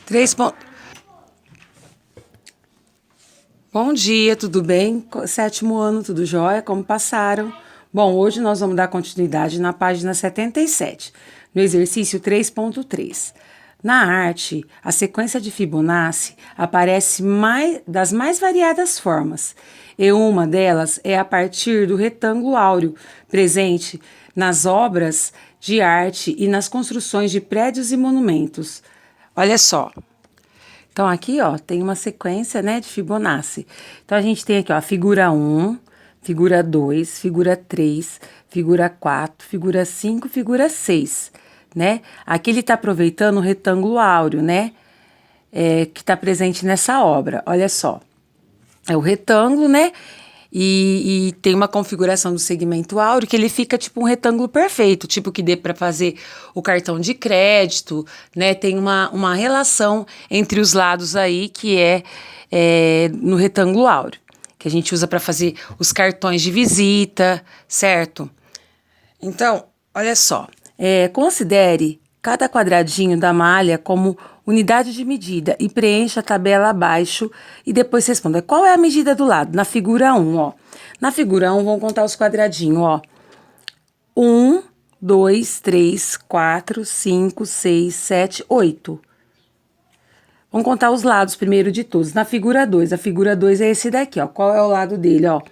Três pontos. Bom dia, tudo bem? Sétimo ano, tudo jóia? Como passaram? Bom, hoje nós vamos dar continuidade na página 77, no exercício 3.3. Na arte, a sequência de Fibonacci aparece das mais variadas formas, e uma delas é a partir do retângulo áureo, presente nas obras de arte e nas construções de prédios e monumentos. Olha só. Então, aqui, ó, tem uma sequência, né, de Fibonacci. Então, a gente tem aqui, ó, a figura 1, figura 2, figura 3, figura 4, figura 5, figura 6, né? Aqui ele tá aproveitando o retângulo áureo, né, que tá presente nessa obra. Olha só, é o retângulo, né, e tem uma configuração do segmento áureo que ele fica tipo um retângulo perfeito, tipo que dê para fazer o cartão de crédito, né? Tem uma relação entre os lados aí que é no retângulo áureo, que a gente usa para fazer os cartões de visita, certo? Então, olha só, considere cada quadradinho da malha como unidade de medida e preencha a tabela abaixo e depois responda qual é a medida do lado. Na figura 1, ó. Na figura 1, vamos contar os quadradinhos, ó. 1, 2, 3, 4, 5, 6, 7, 8. Vamos contar os lados primeiro de todos. Na figura 2, a figura 2 é esse daqui, ó. Qual é o lado dele, ó?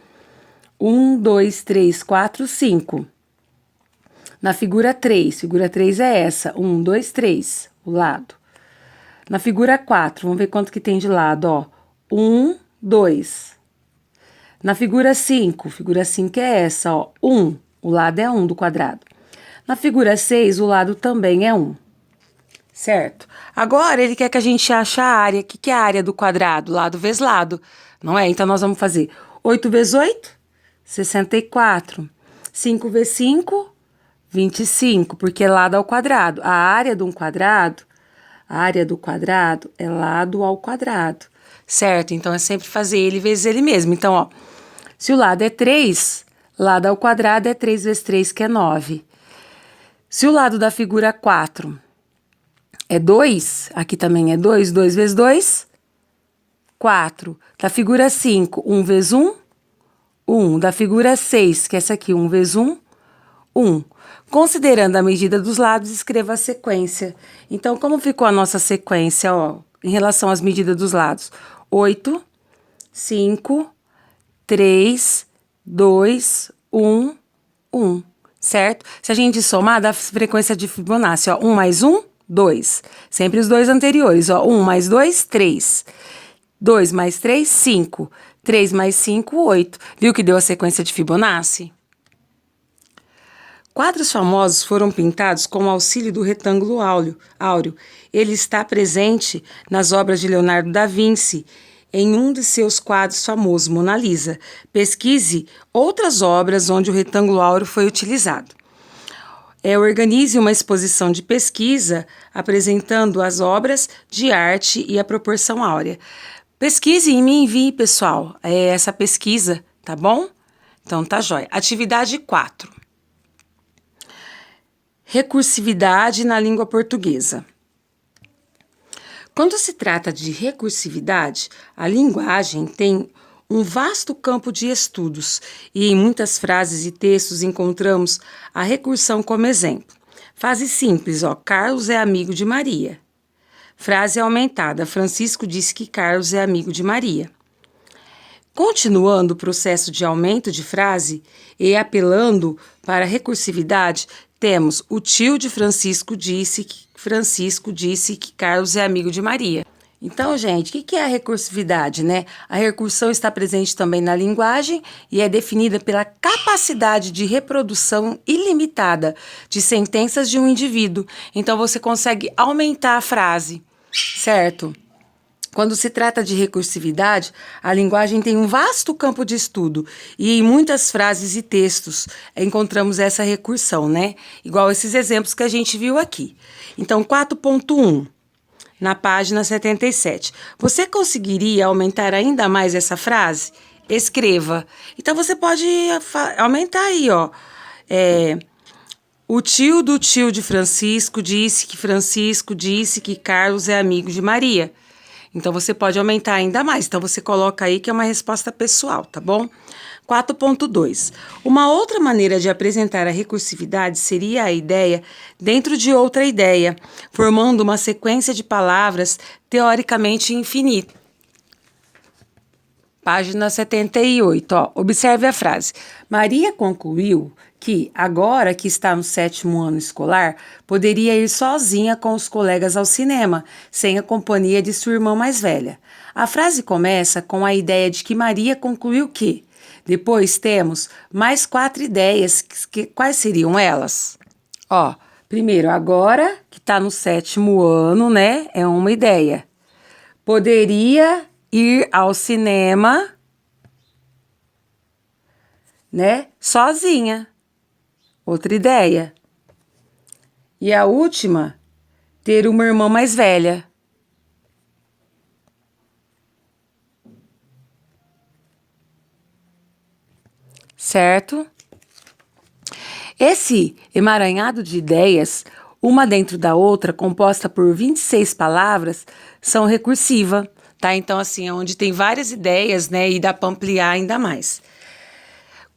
1, 2, 3, 4, 5. Na figura 3 é essa, 1, 2, 3, o lado. Na figura 4, vamos ver quanto que tem de lado, ó. 1, 2. Na figura 5 é essa, ó. 1, o lado é 1 do quadrado. Na figura 6, o lado também é 1. Certo? Agora, ele quer que a gente ache a área. O que é a área do quadrado? Lado vezes lado, não é? Então, nós vamos fazer 8 vezes 8, 64. 5 vezes 5, 25, porque é lado ao quadrado. A área do quadrado é lado ao quadrado, certo? Então, é sempre fazer ele vezes ele mesmo. Então, ó, se o lado é 3, lado ao quadrado é 3 vezes 3, que é 9. Se o lado da figura 4 é 2, aqui também é 2, 2 vezes 2, 4. Da figura 5, 1 vezes 1, 1. Da figura 6, que é essa aqui, 1 vezes 1, 1. Considerando a medida dos lados, escreva a sequência. Então, como ficou a nossa sequência, ó, em relação às medidas dos lados? 8, 5, 3, 2, 1, 1, certo? Se a gente somar, dá a frequência de Fibonacci, ó, 1 mais 1, 2. Sempre os dois anteriores, ó, 1 mais 2, 3. 2 mais 3, 5. 3 mais 5, 8. Viu que deu a sequência de Fibonacci? Quadros famosos foram pintados com o auxílio do retângulo áureo. Ele está presente nas obras de Leonardo da Vinci, em um de seus quadros famosos, Mona Lisa. Pesquise outras obras onde o retângulo áureo foi utilizado. Organize uma exposição de pesquisa apresentando as obras de arte e a proporção áurea. Pesquise e me envie, pessoal, essa pesquisa, tá bom? Então, tá jóia. Atividade 4. Recursividade na língua portuguesa. Quando se trata de recursividade, a linguagem tem um vasto campo de estudos e em muitas frases e textos encontramos a recursão como exemplo. Frase simples, ó, Carlos é amigo de Maria. Frase aumentada, Francisco disse que Carlos é amigo de Maria. Continuando o processo de aumento de frase e apelando para a recursividade, temos o tio de Francisco disse que Carlos é amigo de Maria. Então, gente, o que é a recursividade, né? A recursão está presente também na linguagem e é definida pela capacidade de reprodução ilimitada de sentenças de um indivíduo. Então, você consegue aumentar a frase, certo? Quando se trata de recursividade, a linguagem tem um vasto campo de estudo e em muitas frases e textos encontramos essa recursão, né? Igual esses exemplos que a gente viu aqui. Então, 4.1, na página 77. Você conseguiria aumentar ainda mais essa frase? Escreva. Então, você pode aumentar aí, ó. O tio do tio de Francisco disse que Carlos é amigo de Maria. Então, você pode aumentar ainda mais. Então, você coloca aí que é uma resposta pessoal, tá bom? 4.2. Uma outra maneira de apresentar a recursividade seria a ideia dentro de outra ideia, formando uma sequência de palavras teoricamente infinita. Página 78, ó. Observe a frase. Maria concluiu que, agora que está no 7º ano escolar, poderia ir sozinha com os colegas ao cinema, sem a companhia de sua irmã mais velha. A frase começa com a ideia de que Maria concluiu que. Depois temos mais 4 ideias. Quais seriam elas? Ó, primeiro, agora que está no 7º ano, né? É uma ideia. Poderia ir ao cinema, né? Sozinha. Outra ideia. E a última, ter uma irmã mais velha. Certo? Esse emaranhado de ideias, uma dentro da outra, composta por 26 palavras, são recursiva, tá? Então, assim, é onde tem várias ideias, né? E dá para ampliar ainda mais.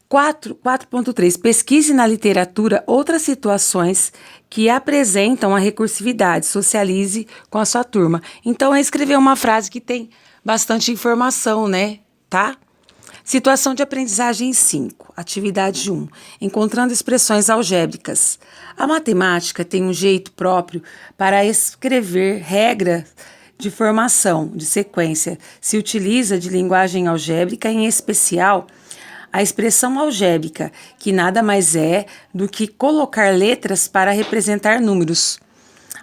4.3. Pesquise na literatura outras situações que apresentam a recursividade. Socialize com a sua turma. Então, é escrever uma frase que tem bastante informação, né? Tá? Situação de aprendizagem 5. Atividade 1. Encontrando expressões algébricas. A matemática tem um jeito próprio para escrever regras de formação, de sequência. Se utiliza de linguagem algébrica, em especial a expressão algébrica, que nada mais é do que colocar letras para representar números.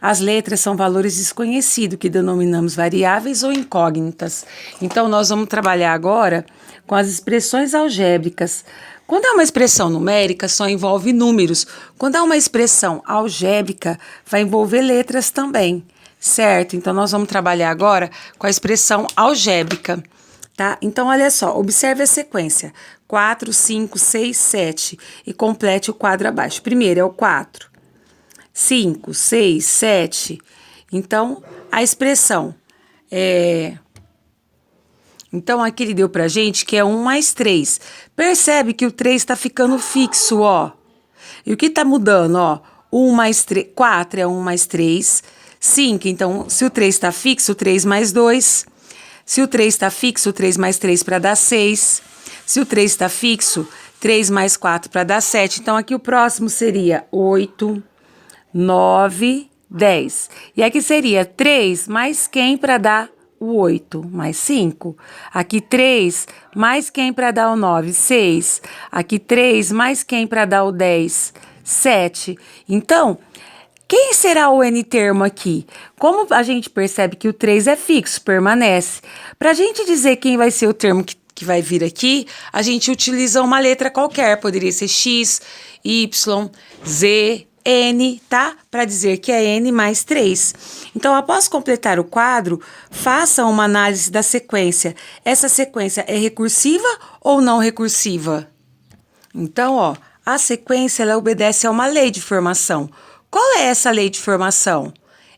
As letras são valores desconhecidos, que denominamos variáveis ou incógnitas. Então, nós vamos trabalhar agora com as expressões algébricas. Quando é uma expressão numérica, só envolve números. Quando é uma expressão algébrica, vai envolver letras também, certo? Então, nós vamos trabalhar agora com a expressão algébrica. Tá? Então, olha só, observe a sequência. 4, 5, 6, 7 e complete o quadro abaixo. Primeiro é o 4, 5, 6, 7. Então, a expressão é... Então, aqui ele deu pra gente que é 1 mais 3. Percebe que o 3 está ficando fixo, ó. E o que tá mudando, ó? 1 mais 3, 4 é 1 mais 3. 5, então, se o 3 está fixo, 3 mais 2... Se o 3 está fixo, 3 mais 3 para dar 6. Se o 3 está fixo, 3 mais 4 para dar 7. Então, aqui o próximo seria 8, 9, 10. E aqui seria 3 mais quem para dar o 8? Mais 5. Aqui 3 mais quem para dar o 9? 6. Aqui 3 mais quem para dar o 10? 7. Então, quem será o N termo aqui? Como a gente percebe que o 3 é fixo, permanece. Para a gente dizer quem vai ser o termo que vai vir aqui, a gente utiliza uma letra qualquer. Poderia ser X, Y, Z, N, tá? Para dizer que é N mais 3. Então, após completar o quadro, faça uma análise da sequência. Essa sequência é recursiva ou não recursiva? Então, ó, a sequência ela obedece a uma lei de formação. Qual é essa lei de formação?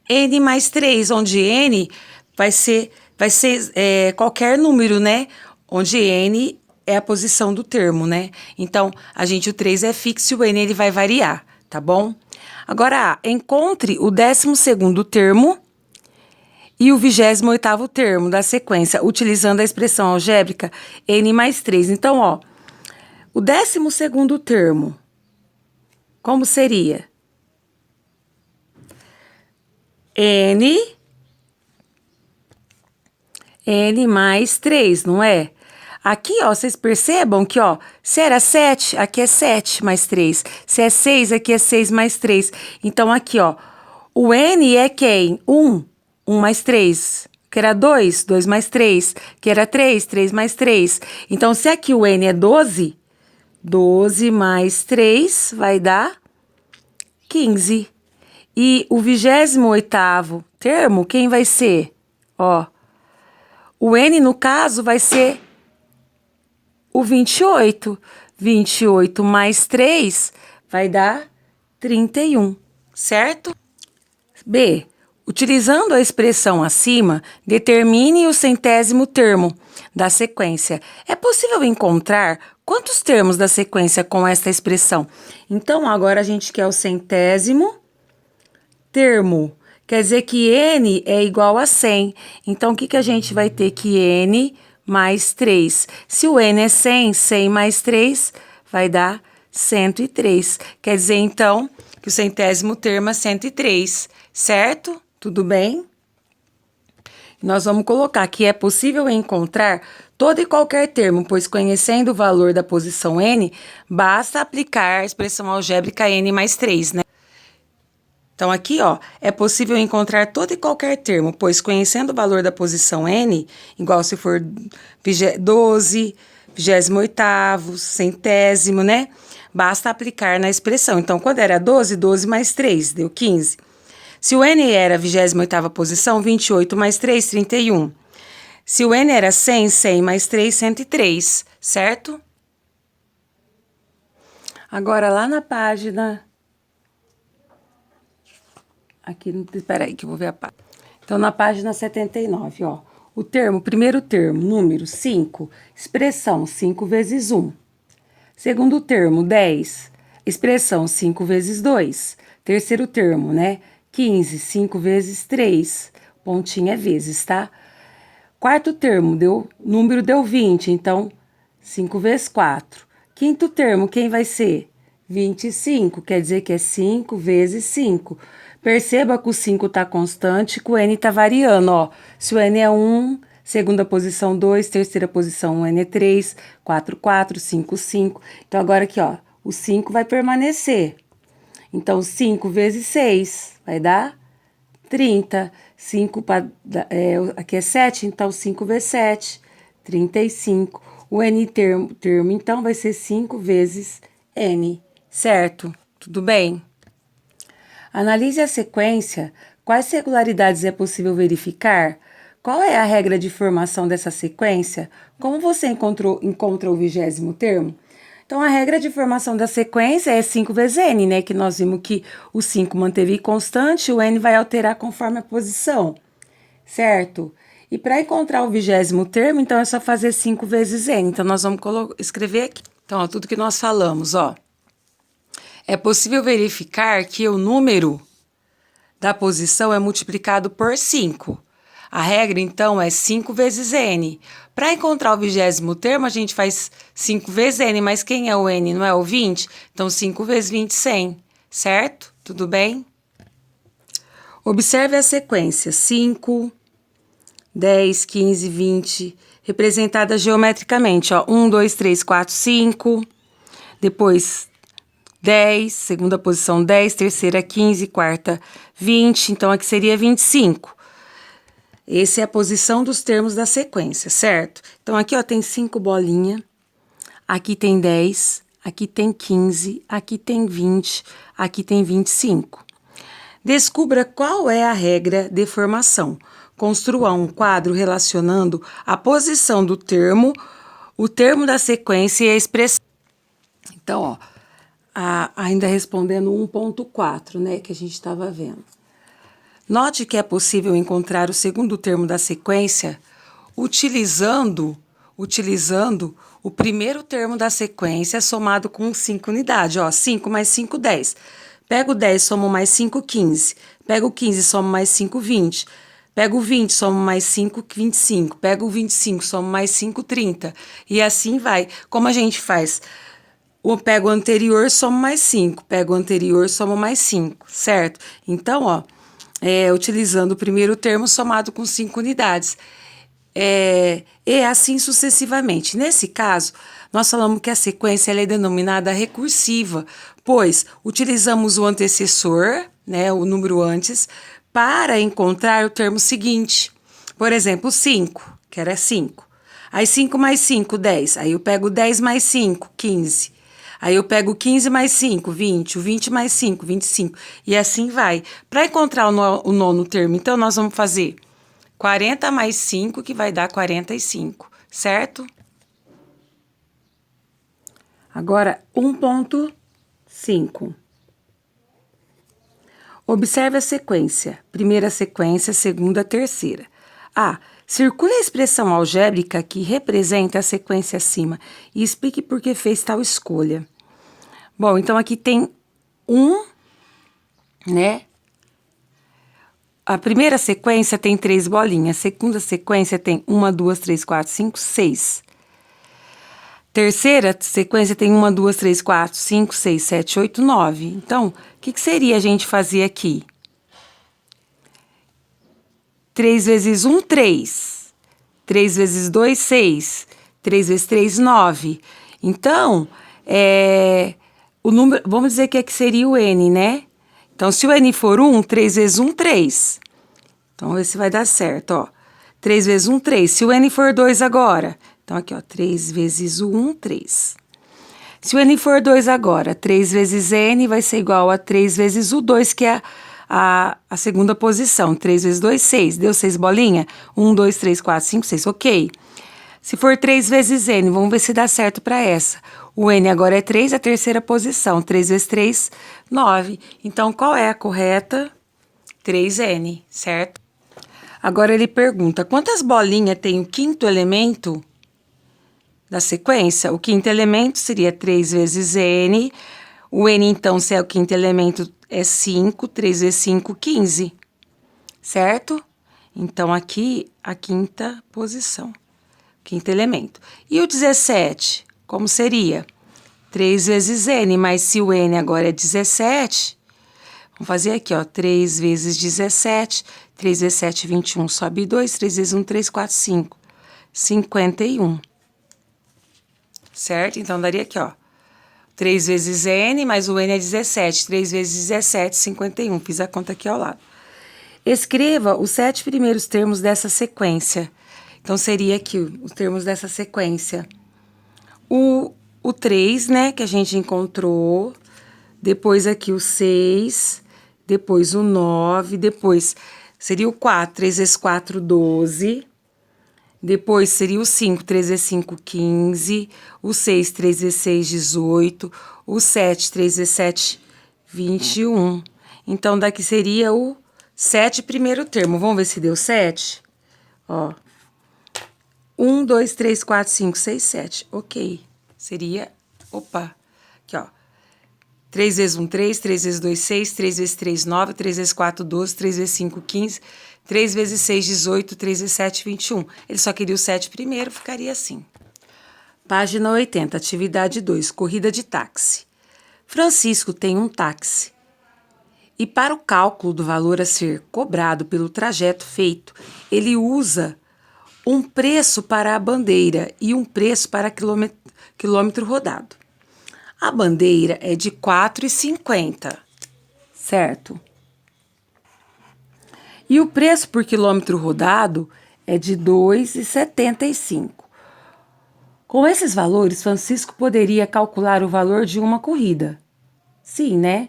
N mais 3, onde N vai ser qualquer número, né? Onde N é a posição do termo, né? Então, o 3 é fixo e o N ele vai variar, tá bom? Agora, encontre o 12º termo e o 28º termo da sequência, utilizando a expressão algébrica N mais 3. Então, ó, o 12º termo, como seria? N mais 3, não é? Aqui, ó, vocês percebam que, ó, se era 7, aqui é 7 mais 3. Se é 6, aqui é 6 mais 3. Então, aqui, ó, o N é quem? 1 mais 3. Que era 2 mais 3. Que era 3 mais 3. Então, se aqui o N é 12 mais 3 vai dar 15. E o 28º termo, quem vai ser? Ó, o N, no caso, vai ser o 28. 28 mais 3 vai dar 31, certo? B. Utilizando a expressão acima, determine o centésimo termo da sequência. É possível encontrar quantos termos da sequência com esta expressão? Então, agora a gente quer o centésimo termo. Quer dizer que n é igual a 100. Então, o que a gente vai ter? Que n mais 3. Se o n é 100, 100 mais 3 vai dar 103. Quer dizer, então, que o centésimo termo é 103, certo? Tudo bem? Nós vamos colocar que é possível encontrar todo e qualquer termo, pois conhecendo o valor da posição n, basta aplicar a expressão algébrica n mais 3, né? Então, aqui, ó, é possível encontrar todo e qualquer termo, pois conhecendo o valor da posição n, igual se for 12, 28º, centésimo, né? Basta aplicar na expressão. Então, quando era 12, 12 mais 3, deu 15. Se o n era a 28ª posição, 28 mais 3, 31. Se o n era 100, 100 mais 3, 103, certo? Agora, lá na página... Aqui, peraí, que eu vou ver a página. Então, na página 79, ó. O termo, primeiro termo, número 5, expressão 5 vezes 1. Segundo termo, 10, expressão 5 vezes 2. Terceiro termo, né? 15, 5 vezes 3, pontinho é vezes, tá? Quarto termo, número deu 20, então 5 vezes 4. Quinto termo, quem vai ser? 25, quer dizer que é 5 vezes 5. Perceba que o 5 está constante, que o n está variando, ó. Se o n é 1, segunda posição 2, terceira posição o n é 3, 4, 4, 5, 5. Então, agora aqui, ó, o 5 vai permanecer. Então, 5 vezes 6 vai dar 30. 5 aqui é 7, então 5 vezes 7, 35. O n termo, então, vai ser 5 vezes n, certo? Tudo bem? Analise a sequência. Quais regularidades é possível verificar? Qual é a regra de formação dessa sequência? Como você encontra o 20º termo? Então, a regra de formação da sequência é 5 vezes n, né? Que nós vimos que o 5 manteve constante, o n vai alterar conforme a posição, certo? E para encontrar o 20º termo, então, é só fazer 5 vezes n. Então, nós vamos escrever aqui. Então, ó, tudo que nós falamos, ó. É possível verificar que o número da posição é multiplicado por 5. A regra, então, é 5 vezes n. Para encontrar o 20º termo, a gente faz 5 vezes n, mas quem é o n? Não é o 20? Então, 5 vezes 20, 100, certo? Tudo bem? Observe a sequência 5, 10, 15, 20, representada geometricamente, ó. 1, 2, 3, 4, 5. Depois, 10, segunda posição 10, terceira 15, quarta 20, então aqui seria 25. Essa é a posição dos termos da sequência, certo? Então, aqui, ó, tem 5 bolinhas, aqui tem 10, aqui tem 15, aqui tem 20, aqui tem 25. Descubra qual é a regra de formação. Construa um quadro relacionando a posição do termo, o termo da sequência e a expressão. Então, ó, ainda respondendo 1.4, né, que a gente estava vendo. Note que é possível encontrar o segundo termo da sequência utilizando o primeiro termo da sequência somado com 5 unidades. Ó, 5 mais 5, 10. Pega o 10, somo mais 5, 15. Pega o 15, somo mais 5, 20. Pega o 20, somo mais 5, 25. Pega o 25, somo mais 5, 30. E assim vai. Como a gente faz? Pega o anterior, somo mais 5. Pega o anterior, somo mais 5, certo? Então, ó, utilizando o primeiro termo somado com 5 unidades. E assim sucessivamente. Nesse caso, nós falamos que a sequência ela é denominada recursiva, pois utilizamos o antecessor, né, o número antes, para encontrar o termo seguinte. Por exemplo, 5, que era 5. Aí 5 mais 5, 10. Aí eu pego 10 mais 5, 15. Aí eu pego 15 mais 5, 20. O 20 mais 5, 25. E assim vai. Para encontrar o nono termo, então, nós vamos fazer 40 mais 5, que vai dar 45, certo? Agora, 1.5. Observe a sequência. Primeira sequência, segunda, terceira. A. Circule a expressão algébrica que representa a sequência acima e explique por que fez tal escolha. Bom, então aqui tem né? A primeira sequência tem 3 bolinhas. A segunda sequência tem 1, 2, 3, 4, 5, 6. Terceira sequência tem 1, 2, 3, 4, 5, 6, 7, 8, 9. Então, o que seria a gente fazer aqui? 3 vezes 1, 3. 3 vezes 2, 6. 3 vezes 3, 9. Então, o número, vamos dizer que aqui seria o N, né? Então, se o N for 1, 3 vezes 1, 3. Então, esse vai dar certo, ó. 3 vezes 1, 3. Se o N for 2 agora... Então, aqui, ó, 3 vezes o 1, 3. Se o N for 2 agora, 3 vezes N vai ser igual a 3 vezes o 2, que é a segunda posição. 3 vezes 2, 6. Deu 6 bolinha? 1, 2, 3, 4, 5, 6. Ok. Se for 3 vezes N, vamos ver se dá certo para essa. O N agora é 3, a terceira posição. 3 vezes 3, 9. Então, qual é a correta? 3N, certo? Agora ele pergunta, quantas bolinhas tem o quinto elemento da sequência? O quinto elemento seria 3 vezes N. O N, então, se é o quinto elemento, é 5. 3 vezes 5, 15. Certo? Então, aqui, a quinta posição. Quinto elemento. E o 17, como seria? 3 vezes N, mas se o N agora é 17, vamos fazer aqui, ó, 3 vezes 17, 3 vezes 7, 21, sobe 2, 3 vezes 1, 3, 4, 5, 51. Certo? Então, daria aqui, ó, 3 vezes N, mais o N é 17, 3 vezes 17, 51. Fiz a conta aqui ao lado. Escreva os 7 primeiros termos dessa sequência. Então, seria aqui os termos dessa sequência. O 3, né, que a gente encontrou. Depois aqui o 6. Depois o 9. Depois seria o 4. 3 vezes 4, 12. Depois seria o 5. 3 vezes 5, 15. O 6, 3 vezes 6, 18. O 7, 3 vezes 7, 21. Então, daqui seria o 7 primeiro termo. Vamos ver se deu 7? Ó. 1, 2, 3, 4, 5, 6, 7. Ok. Seria... Opa. Aqui, ó. 3 vezes 1, 3. 3 vezes 2, 6. 3 vezes 3, 9. 3 vezes 4, 12. 3 vezes 5, 15. 3 vezes 6, 18. 3 vezes 7, 21. Ele só queria o 7 primeiro, ficaria assim. Página 80, atividade 2. Corrida de táxi. Francisco tem um táxi. E para o cálculo do valor a ser cobrado pelo trajeto feito, ele usa um preço para a bandeira e um preço para quilômetro rodado. A bandeira é de R$ 4,50, certo? E o preço por quilômetro rodado é de R$ 2,75. Com esses valores, Francisco poderia calcular o valor de uma corrida. Sim, né?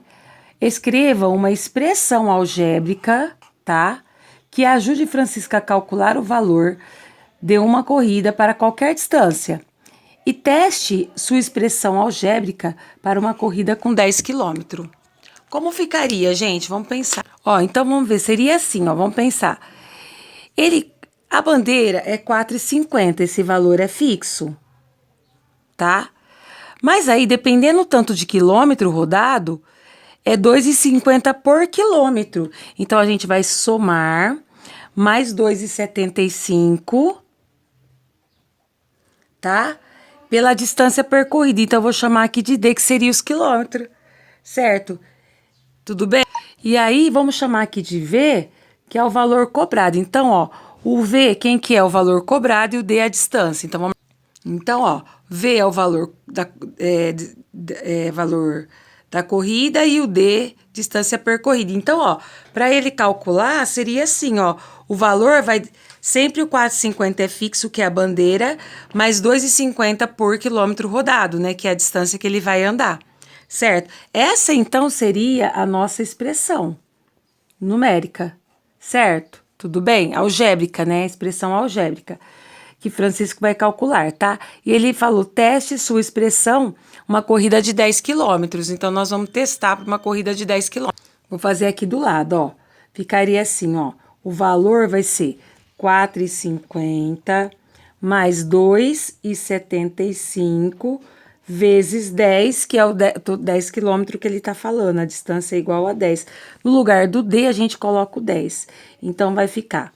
Escreva uma expressão algébrica, tá? Que ajude Francisco a calcular o valor de uma corrida para qualquer distância. E teste sua expressão algébrica para uma corrida com 10 km. Como ficaria, gente? Vamos pensar. Ó, então vamos ver. Seria assim, ó. Vamos pensar. A bandeira é R$ 4,50. Esse valor é fixo, tá? Mas aí, dependendo do tanto de quilômetro rodado, é R$ 2,50 por quilômetro. Então, a gente vai somar mais 2,75, tá? Pela distância percorrida. Então, eu vou chamar aqui de D, que seria os quilômetros, certo? Tudo bem? E aí, vamos chamar aqui de V, que é o valor cobrado. Então, ó, o V, quem que é o valor cobrado, e o D é a distância. Então, ó, V é o valor valor da corrida e o D, distância percorrida. Então, ó, para ele calcular, seria assim, ó, o valor vai... Sempre o 4,50 é fixo, que é a bandeira, mais 2,50 por quilômetro rodado, né, que é a distância que ele vai andar, certo? Essa, então, seria a nossa expressão numérica, certo? Tudo bem? Algébrica, né, expressão algébrica, que Francisco vai calcular, tá? E ele falou, teste sua expressão, uma corrida de 10 quilômetros. Então, nós vamos testar para uma corrida de 10 quilômetros. Vou fazer aqui do lado, ó. Ficaria assim, ó. O valor vai ser 4,50 mais 2,75 vezes 10, que é o 10 quilômetros que ele tá falando. A distância é igual a 10. No lugar do D, a gente coloca o 10. Então, vai ficar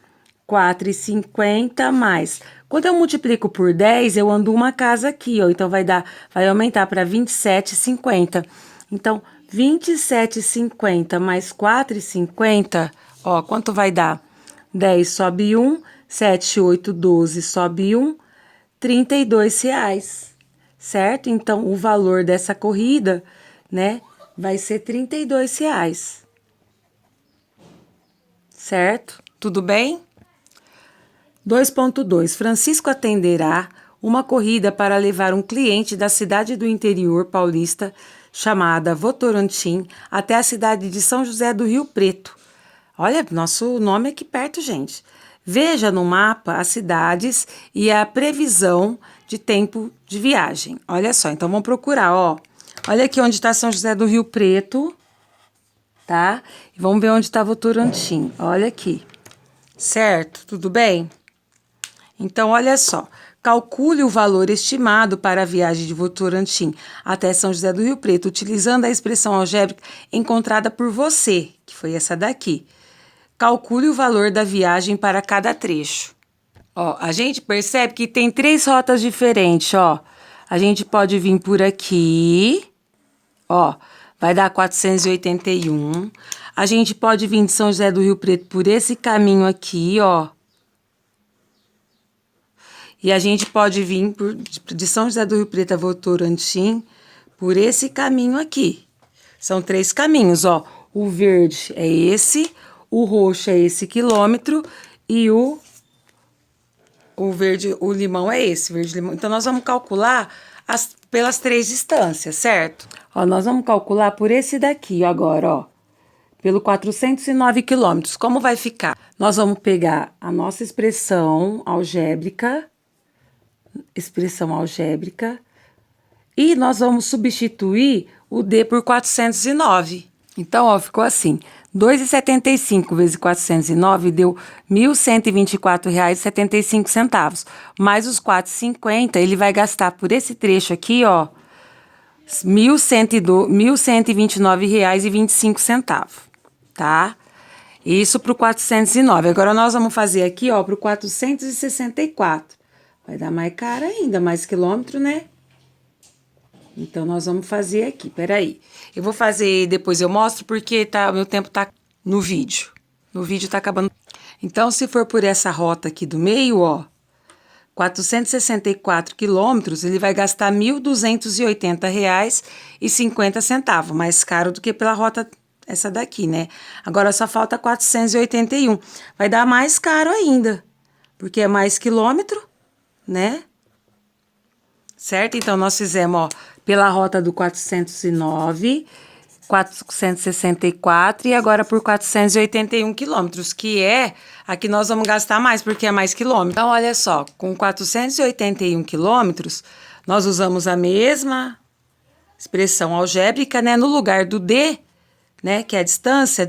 4,50 mais... Quando eu multiplico por 10, eu ando uma casa aqui, ó. Então, vai aumentar para 27,50. Então, 27,50 mais 4,50, ó, quanto vai dar? 10 sobe 1, 7, 8, 12 sobe 1, R$32, certo? Então, o valor dessa corrida, né, vai ser R$32, certo? Tudo bem? 2.2. Francisco atenderá uma corrida para levar um cliente da cidade do interior paulista chamada Votorantim até a cidade de São José do Rio Preto. Olha, nosso nome é aqui perto, gente. Veja no mapa as cidades e a previsão de tempo de viagem. Olha só, então vamos procurar, ó. Olha aqui onde está São José do Rio Preto, tá? E vamos ver onde está Votorantim. Olha aqui. Certo? Tudo bem? Então, olha só, calcule o valor estimado para a viagem de Votorantim até São José do Rio Preto, utilizando a expressão algébrica encontrada por você, que foi essa daqui. Calcule o valor da viagem para cada trecho. Ó, a gente percebe que tem 3 rotas diferentes, ó. A gente pode vir por aqui, ó, vai dar 481. A gente pode vir de São José do Rio Preto por esse caminho aqui, ó. E a gente pode vir de São José do Rio Preto a Votorantim por esse caminho aqui. São 3 caminhos, ó. O verde é esse, o roxo é esse quilômetro e o verde, o limão é esse, verde-limão. Então, nós vamos calcular pelas 3 distâncias, certo? Ó, nós vamos calcular por esse daqui agora, ó. Pelo 409 quilômetros. Como vai ficar? Nós vamos pegar a nossa expressão algébrica, e nós vamos substituir o D por 409. Então, ó, ficou assim, 2,75 vezes 409 deu R$ 1.124,75, mais os 4,50, ele vai gastar por esse trecho aqui, ó, R$ 1.129,25, tá? Isso pro 409. Agora, nós vamos fazer aqui, ó, pro 464. Vai dar mais caro ainda, mais quilômetro, né? Então, nós vamos fazer aqui, peraí. Eu vou fazer, depois eu mostro, porque meu tempo tá no vídeo. No vídeo tá acabando. Então, se for por essa rota aqui do meio, ó, 464 quilômetros, ele vai gastar R$ 1.280,50, mais caro do que pela rota essa daqui, né? Agora, só falta 481. Vai dar mais caro ainda, porque é mais quilômetro, né? Certo? Então, nós fizemos, ó, pela rota do 409, 464 e agora por 481 quilômetros, que é a que nós vamos gastar mais, porque é mais quilômetro. Então, olha só, com 481 quilômetros, nós usamos a mesma expressão algébrica, né? No lugar do D, né, que é a distância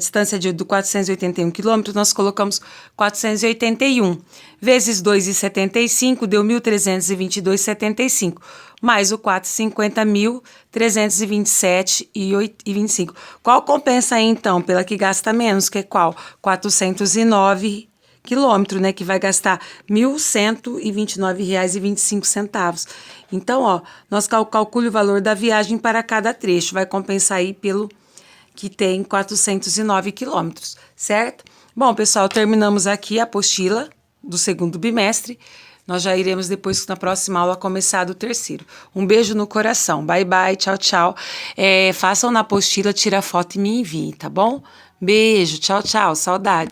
do 481 quilômetros, nós colocamos 481. Vezes 2,75 deu 1.322,75. Mais o 450, 1.327,25. Qual compensa aí, então, pela que gasta menos, que é qual? 409 quilômetros, né, que vai gastar R$ 1.129,25. Então, ó, nós calculamos o valor da viagem para cada trecho, vai compensar aí pelo que tem 409 quilômetros, certo? Bom, pessoal, terminamos aqui a apostila do 2º bimestre. Nós já iremos depois, na próxima aula, começar do 3º. Um beijo no coração. Bye, bye, tchau, tchau. Façam na apostila, tira a foto e me enviem, tá bom? Beijo, tchau, tchau, saudade.